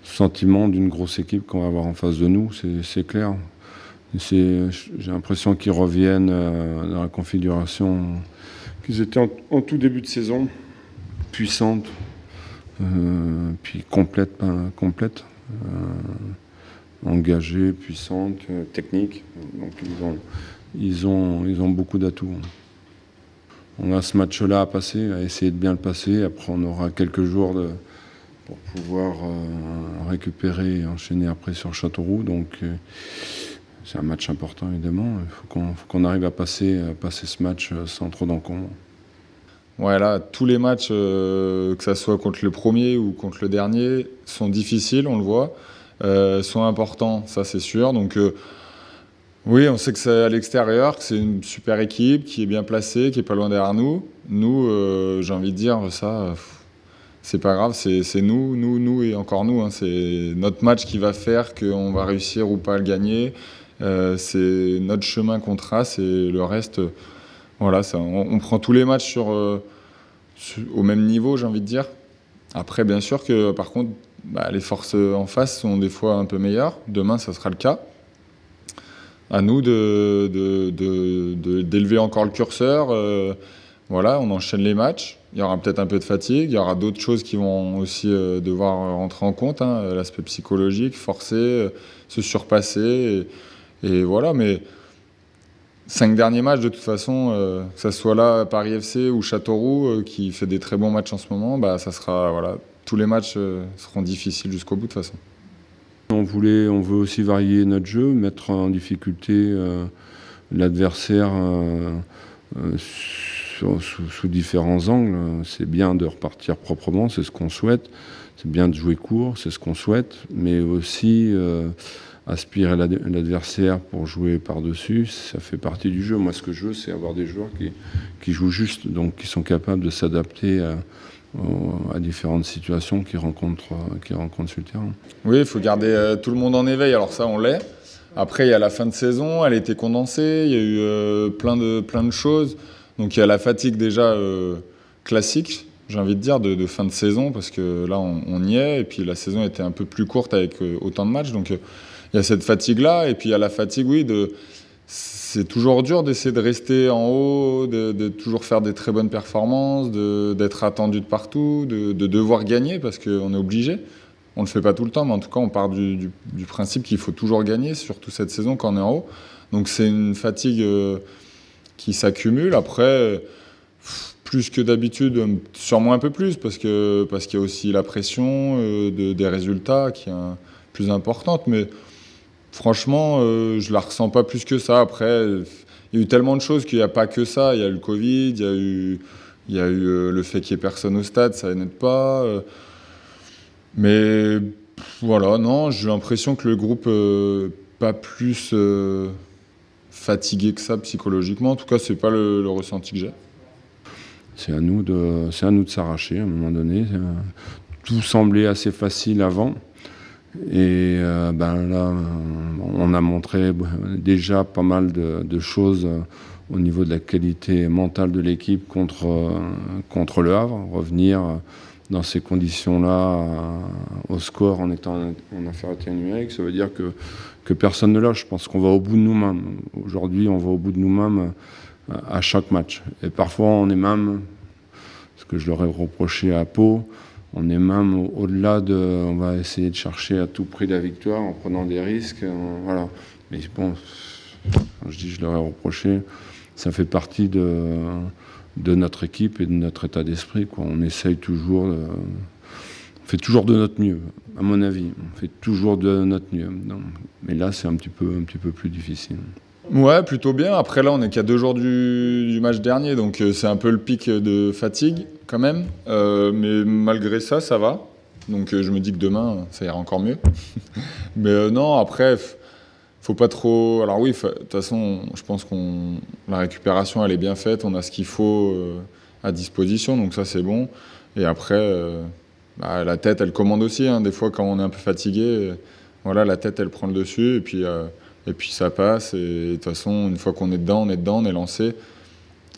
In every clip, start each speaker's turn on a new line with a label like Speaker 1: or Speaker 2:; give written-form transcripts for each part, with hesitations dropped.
Speaker 1: Sentiment d'une grosse équipe qu'on va avoir en face de nous, c'est clair. J'ai l'impression qu'ils reviennent dans la configuration qu'ils étaient en tout début de saison, puissante, puis complète, engagée, puissante, technique. Donc ils ont beaucoup d'atouts. On a ce match-là à passer, à essayer de bien le passer. Après, on aura quelques jours pour pouvoir récupérer et enchaîner après sur Châteauroux. Donc c'est un match important évidemment. Il faut qu'on arrive à passer ce match sans trop d'encombre.
Speaker 2: Ouais, là, tous les matchs, que ça soit contre le premier ou contre le dernier, sont difficiles, on le voit, sont importants, ça c'est sûr. Donc oui, on sait que c'est à l'extérieur, que c'est une super équipe, qui est bien placée, qui est pas loin derrière nous. Nous, j'ai envie de dire ça. C'est pas grave, c'est nous et encore nous. Hein, c'est notre match qui va faire qu'on va réussir ou pas à le gagner. C'est notre chemin qu'on trace et le reste, voilà, on prend tous les matchs au même niveau, j'ai envie de dire. Après, bien sûr que par contre, les forces en face sont des fois un peu meilleures. Demain, ça sera le cas. À nous d'élever encore le curseur. Voilà, on enchaîne les matchs. Il y aura peut-être un peu de fatigue, il y aura d'autres choses qui vont aussi devoir rentrer en compte, hein, l'aspect psychologique, forcer, se surpasser, et voilà. Mais 5 derniers matchs, de toute façon, que ce soit là, Paris FC ou Châteauroux, qui fait des très bons matchs en ce moment, ça sera, voilà, tous les matchs seront difficiles jusqu'au bout de toute façon.
Speaker 1: On veut aussi varier notre jeu, mettre en difficulté l'adversaire sous différents angles. C'est bien de repartir proprement, c'est ce qu'on souhaite. C'est bien de jouer court, c'est ce qu'on souhaite. Mais aussi aspirer l'adversaire pour jouer par-dessus, ça fait partie du jeu. Moi, ce que je veux, c'est avoir des joueurs qui jouent juste, donc qui sont capables de s'adapter à différentes situations qu'ils rencontrent sur le terrain.
Speaker 2: Oui, il faut garder tout le monde en éveil. Alors ça, on l'est. Après, il y a la fin de saison, elle a été condensée, il y a eu plein de choses. Donc il y a la fatigue déjà classique, j'ai envie de dire, de fin de saison, parce que là, on y est. Et puis la saison était un peu plus courte avec autant de matchs. Donc il y a cette fatigue-là. Et puis il y a la fatigue, oui, c'est toujours dur d'essayer de rester en haut, de toujours faire des très bonnes performances, d'être attendu de partout, de devoir gagner, parce qu'on est obligé. On ne le fait pas tout le temps, mais en tout cas, on part du principe qu'il faut toujours gagner, surtout cette saison quand on est en haut. Donc c'est une fatigue qui s'accumule. Après, plus que d'habitude, sûrement un peu plus, parce qu'il y a aussi la pression des résultats qui est plus importante. Mais franchement, je la ressens pas plus que ça. Après, il y a eu tellement de choses qu'il n'y a pas que ça. Il y a eu le Covid, il y a eu le fait qu'il n'y ait personne au stade, ça n'aide pas. Mais voilà, non, j'ai l'impression que le groupe pas plus fatigué que ça psychologiquement. En tout cas, c'est pas le ressenti que j'ai.
Speaker 1: C'est à nous de s'arracher à un moment donné. Tout semblait assez facile avant. Et là, on a montré déjà pas mal de choses au niveau de la qualité mentale de l'équipe contre le Havre. Revenir dans ces conditions-là au score en infériorité numérique, ça veut dire que personne ne lâche. Je pense qu'on va au bout de nous-mêmes. Aujourd'hui, on va au bout de nous-mêmes à chaque match. Et parfois, on est même, ce que je leur ai reproché à Pau, on est même au-delà on va essayer de chercher à tout prix la victoire en prenant des risques. Voilà. Mais bon, quand je dis je leur ai reproché, ça fait partie de notre équipe et de notre état d'esprit, quoi. On essaye toujours, on fait toujours de notre mieux, à mon avis. On fait toujours de notre mieux. Non. Mais là, c'est un petit peu plus difficile.
Speaker 2: Ouais, plutôt bien. Après, là, on n'est qu'à 2 jours du match dernier, donc c'est un peu le pic de fatigue, quand même. Mais malgré ça, ça va. Donc je me dis que demain, ça ira encore mieux. Mais non, après, faut pas trop... Alors oui, de toute façon, je pense que la récupération, elle est bien faite. On a ce qu'il faut à disposition, donc ça, c'est bon. Et après, la tête, elle commande aussi. Hein. Des fois, quand on est un peu fatigué, voilà, la tête, elle prend le dessus. Et puis Et puis ça passe, et de toute façon, une fois qu'on est dedans, on est lancé.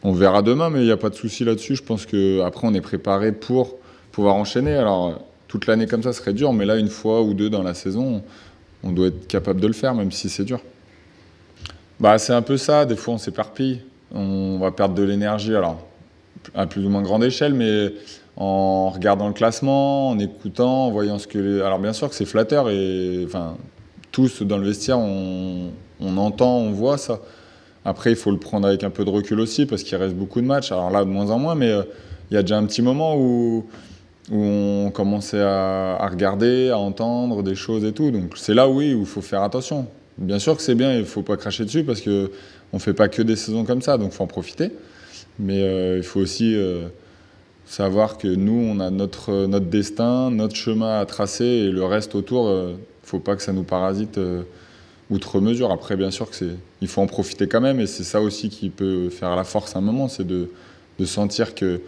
Speaker 2: On verra demain, mais il n'y a pas de souci là-dessus. Je pense qu'après, on est préparé pour pouvoir enchaîner. Alors, toute l'année comme ça serait dur, mais là, une fois ou deux dans la saison, on doit être capable de le faire, même si c'est dur. Bah, c'est un peu ça. Des fois, on s'éparpille. On va perdre de l'énergie, alors à plus ou moins grande échelle, mais en regardant le classement, en écoutant, en voyant ce que... Alors, bien sûr que c'est flatteur, et enfin, tous dans le vestiaire, on entend, on voit ça. Après, il faut le prendre avec un peu de recul aussi, parce qu'il reste beaucoup de matchs. Alors là, de moins en moins, mais il y a déjà un petit moment où on commençait à regarder, à entendre des choses et tout. Donc c'est là, oui, où il faut faire attention. Bien sûr que c'est bien, il ne faut pas cracher dessus, parce qu'on ne fait pas que des saisons comme ça, donc il faut en profiter. Mais il faut aussi savoir que nous, on a notre destin, notre chemin à tracer, et le reste autour, il ne faut pas que ça nous parasite outre mesure. Après, bien sûr il faut en profiter quand même, et c'est ça aussi qui peut faire la force à un moment, c'est de sentir que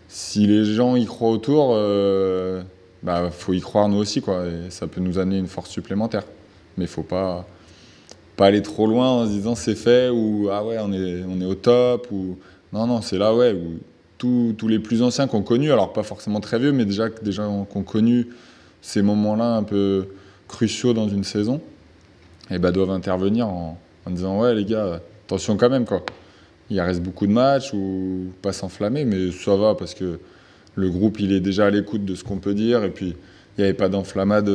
Speaker 2: si les gens y croient autour, faut y croire nous aussi, quoi, et ça peut nous amener une force supplémentaire. Mais il faut pas aller trop loin en se disant c'est fait, ou ah ouais, on est au top, ou non, c'est là, ouais, où tous les plus anciens qu'on connu, alors pas forcément très vieux, mais déjà qu'on connu ces moments-là un peu cruciaux dans une saison, et doivent intervenir en disant ouais les gars, attention quand même, quoi. Il reste beaucoup de matchs, ou pas s'enflammer, mais ça va, parce que le groupe il est déjà à l'écoute de ce qu'on peut dire, et puis il n'y avait pas d'enflammade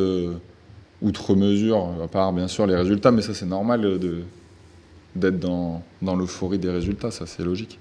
Speaker 2: outre mesure, à part bien sûr les résultats, mais ça c'est normal d'être dans l'euphorie des résultats, ça c'est logique.